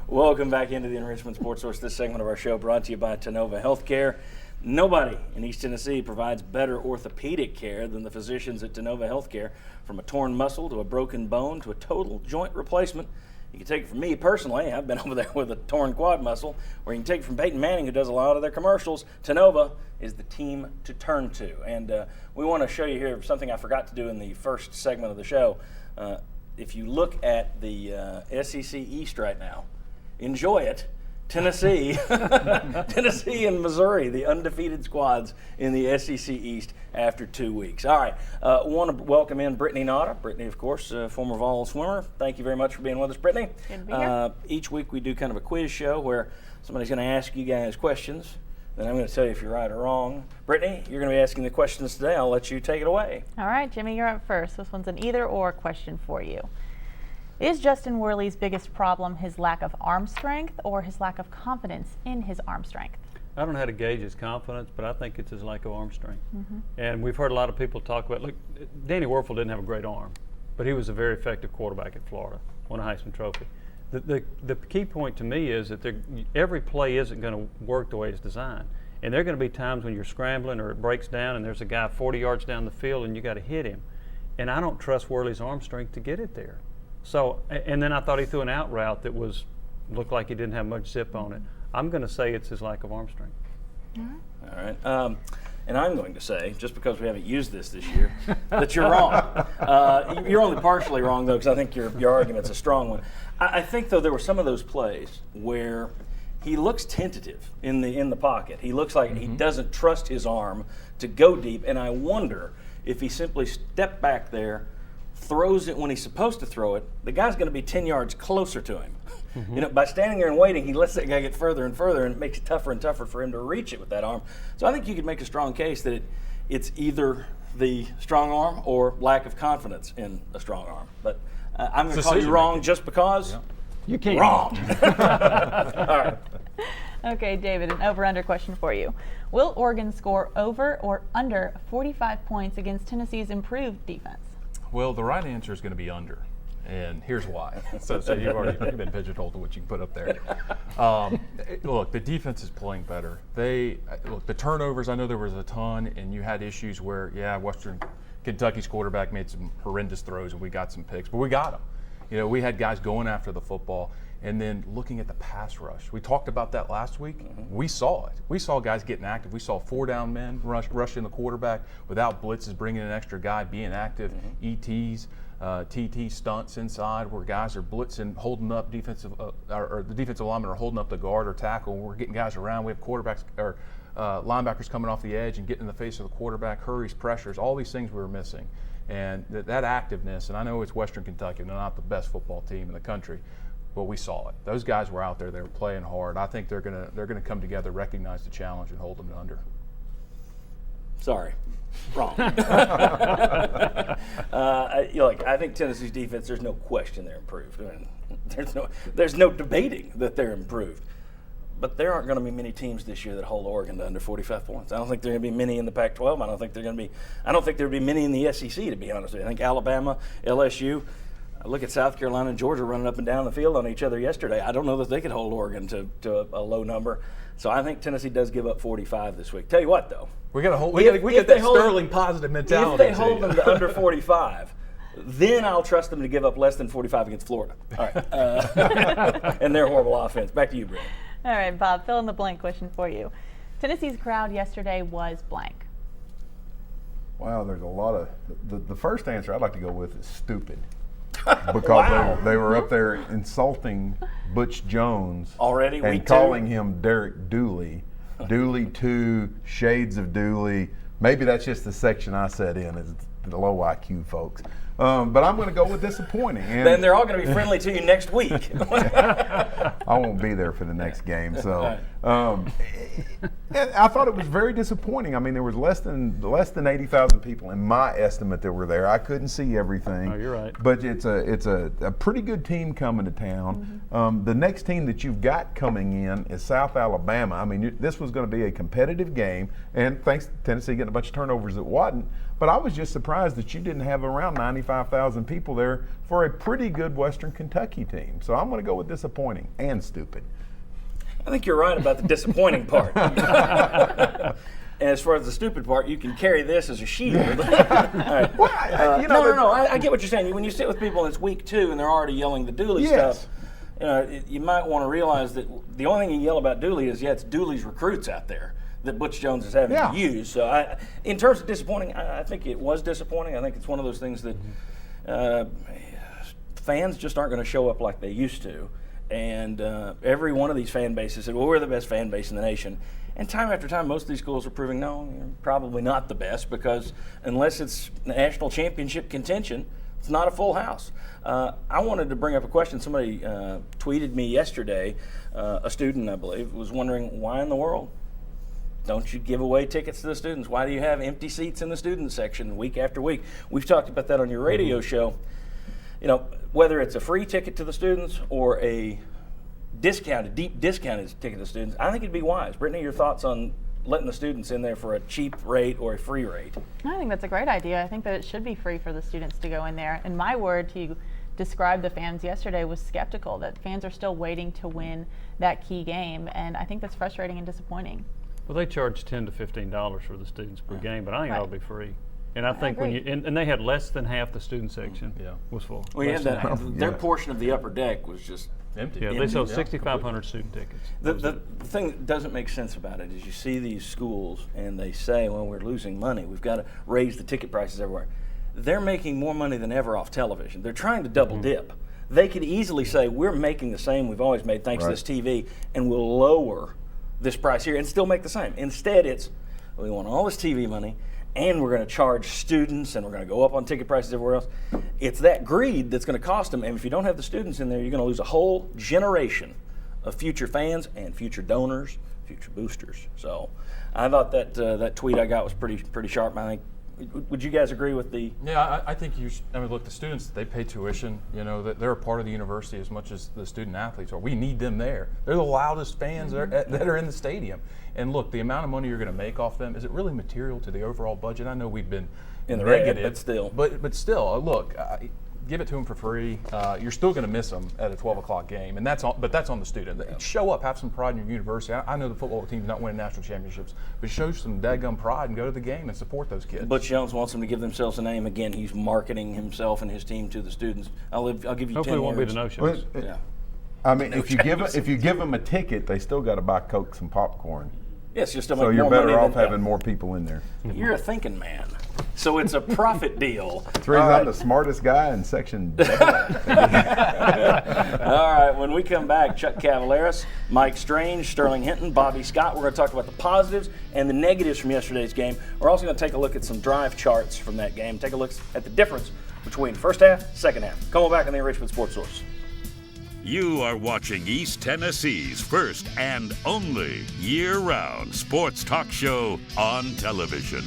Welcome back into the Enrichment Sports Source. This segment of our show brought to you by Tennova Healthcare. Nobody in East Tennessee provides better orthopedic care than the physicians at Tennova Healthcare. From a torn muscle to a broken bone to a total joint replacement. You can take it from me personally. I've been over there with a torn quad muscle. Or you can take it from Peyton Manning, who does a lot of their commercials. Tennova is the team to turn to. And we want to show you here something I forgot to do in the first segment of the show. If you look at the SEC East right now, enjoy it. Tennessee and Missouri, the undefeated squads in the SEC East after 2 weeks. All right, want to welcome in Brittany Nauta. Brittany, of course, former vol swimmer. Thank you very much for being with us, Brittany. Good to be here. Each week we do kind of a quiz show where somebody's going to ask you guys questions. Then I'm going to tell you if you're right or wrong. Brittany, you're going to be asking the questions today. I'll let you take it away. All right, Jimmy, you're up first. This one's an either-or question for you. Is Justin Worley's biggest problem his lack of arm strength or his lack of confidence in his arm strength? I don't know how to gauge his confidence, but I think it's his lack of arm strength. And we've heard a lot of people talk about, look, Danny Werfel didn't have a great arm, but he was a very effective quarterback at Florida, won a Heisman Trophy. The key point to me is that every play isn't going to work the way it's designed. And there are going to be times when you're scrambling or it breaks down and there's a guy 40 yards down the field and you got to hit him. And I don't trust Worley's arm strength to get it there. So, and then I thought he threw an out route that looked like he didn't have much zip on it. I'm going to say it's his lack of arm strength. All right. And I'm going to say, just because we haven't used this year, that you're wrong. You're only partially wrong, though, because I think your argument's a strong one. I think, though, there were some of those plays where he looks tentative in the pocket. He looks like he doesn't trust his arm to go deep, and I wonder if he simply stepped back there, throws it when he's supposed to throw it, the guy's going to be 10 yards closer to him. You know, by standing there and waiting, he lets that guy get further and further, and it makes it tougher and tougher for him to reach it with that arm. So I think you could make a strong case that it's either the strong arm or lack of confidence in a strong arm. But I'm going to call you wrong just because you can't. Wrong. All right. Okay, David, an over-under question for you. Will Oregon score over or under 45 points against Tennessee's improved defense? Well, the right answer is going to be under, and here's why. So you've been pigeonholed to what you can put up there. Look, the defense is playing better. The turnovers, I know there was a ton, and you had issues where, Western Kentucky's quarterback made some horrendous throws, and we got some picks, but we got them. You know, we had guys going after the football, and then looking at the pass rush. We talked about that last week. We saw it. We saw guys getting active. We saw 4-down men rushing the quarterback without blitzes, bringing an extra guy, being active, ETs, TT stunts inside where guys are blitzing, holding up or the defensive linemen are holding up the guard or tackle. We're getting guys around. We have quarterbacks or linebackers coming off the edge and getting in the face of the quarterback, hurries, pressures, all these things we were missing. And that activeness, and I know it's Western Kentucky, they're not the best football team in the country, but we saw it. Those guys were out there, they were playing hard. I think they're gonna come together, recognize the challenge, and hold them under. Sorry. Wrong. I think Tennessee's defense, there's no question they're improved. I mean, there's no debating that they're improved. But there aren't going to be many teams this year that hold Oregon to under 45 points. I don't think there are going to be many in the Pac-12. I don't think there'll be many in the SEC, to be honest with you. I think Alabama, LSU, I look at South Carolina and Georgia running up and down the field on each other yesterday. I don't know that they could hold Oregon to a low number. So I think Tennessee does give up 45 this week. Tell you what, though. We get that Sterling positive mentality. If they hold them to under 45, then I'll trust them to give up less than 45 against Florida. All right. And their horrible offense. Back to you, Brittany. All right, Bob, fill in the blank question for you. Tennessee's crowd yesterday was blank. Wow, there's a lot of the first answer I'd like to go with is stupid. Because they were up there insulting Butch Jones already and calling him Derek Dooley. Dooley 2, shades of Dooley. Maybe that's just the section I sat in, is the low IQ folks. But I'm going to go with disappointing. And then they're all going to be friendly to you next week. I won't be there for the next game. So and I thought it was very disappointing. I mean, there was less than 80,000 people in my estimate that were there. I couldn't see everything. Oh, you're right. But it's a pretty good team coming to town. The next team that you've got coming in is South Alabama. I mean, this was going to be a competitive game, and thanks to Tennessee getting a bunch of turnovers that wasn't. But I was just surprised that you didn't have around 95,000 people there for a pretty good Western Kentucky team. So I'm going to go with disappointing and stupid. I think you're right about the disappointing part. And as far as the stupid part, you can carry this as a shield. All right. Well, No. I get what you're saying. When you sit with people and it's week 2 and they're already yelling the Dooley Yes. stuff, you might want to realize that the only thing you yell about Dooley is, it's Dooley's recruits out there that Butch Jones is having to use. So in terms of disappointing, I think it was disappointing. I think it's one of those things that fans just aren't going to show up like they used to. And every one of these fan bases said, well, we're the best fan base in the nation. And time after time, most of these schools are proving, no, you're probably not the best, because unless it's national championship contention, it's not a full house. I wanted to bring up a question. Somebody tweeted me yesterday, a student, I believe, was wondering, why in the world don't you give away tickets to the students? Why do you have empty seats in the student section week after week? We've talked about that on your radio show. Whether it's a free ticket to the students or a deep discounted ticket to the students, I think it'd be wise. Brittany, your thoughts on letting the students in there for a cheap rate or a free rate? I think that's a great idea. I think that it should be free for the students to go in there. And my word to describe the fans yesterday was skeptical, that fans are still waiting to win that key game. And I think that's frustrating and disappointing. Well, they charge $10 to $15 for the students per game, but I think it ought to be free. And I think when agree. and they had less than half the student section was full. Well, you Less had than that. half. Their portion of the upper deck was just Empty. Yeah, they sold 6,500 student tickets. The thing that doesn't make sense about it is you see these schools and they say, well, we're losing money. We've got to raise the ticket prices everywhere. They're making more money than ever off television. They're trying to double dip. They could easily say, we're making the same we've always made thanks to this TV, and we'll lower this price here and still make the same. Instead, it's, we want all this TV money, and we're going to charge students, and we're going to go up on ticket prices everywhere else. It's that greed that's going to cost them, and if you don't have the students in there, you're going to lose a whole generation of future fans and future donors, future boosters. So I thought that that tweet I got was pretty sharp. I think, would you guys agree with the? Yeah, I think you should. I mean, look, the students, they pay tuition. They're a part of the university as much as the student athletes are. We need them there. They're the loudest fans that are in the stadium. And look, the amount of money you're going to make off them, is it really material to the overall budget? I know we've been In the negative, red, but still. But still, look, give it to them for free. You're still going to miss them at a 12 o'clock game, and that's on the student. Show up, have some pride in your university. I know the football team's not winning national championships, but show some daggum pride and go to the game and support those kids. Butch Jones wants them to give themselves a name. Again, he's marketing himself and his team to the students. I'll give you 10 Hopefully it won't be words. the no-shows. Yeah. I mean, if you give them a ticket, they still got to buy Coke and popcorn. Yes, you'll still make So you're more better money off than having more people in there. You're a thinking man. So it's a profit deal. That's the reason I'm the smartest guy in section. All right, when we come back, Chuck Cavaleris, Mike Strange, Sterling Hinton, Bobby Scott. We're going to talk about the positives and the negatives from yesterday's game. We're also going to take a look at some drive charts from that game, take a look at the difference between first half, second half. Come on back on the Richmond Sports Source. You are watching East Tennessee's first and only year-round sports talk show on television.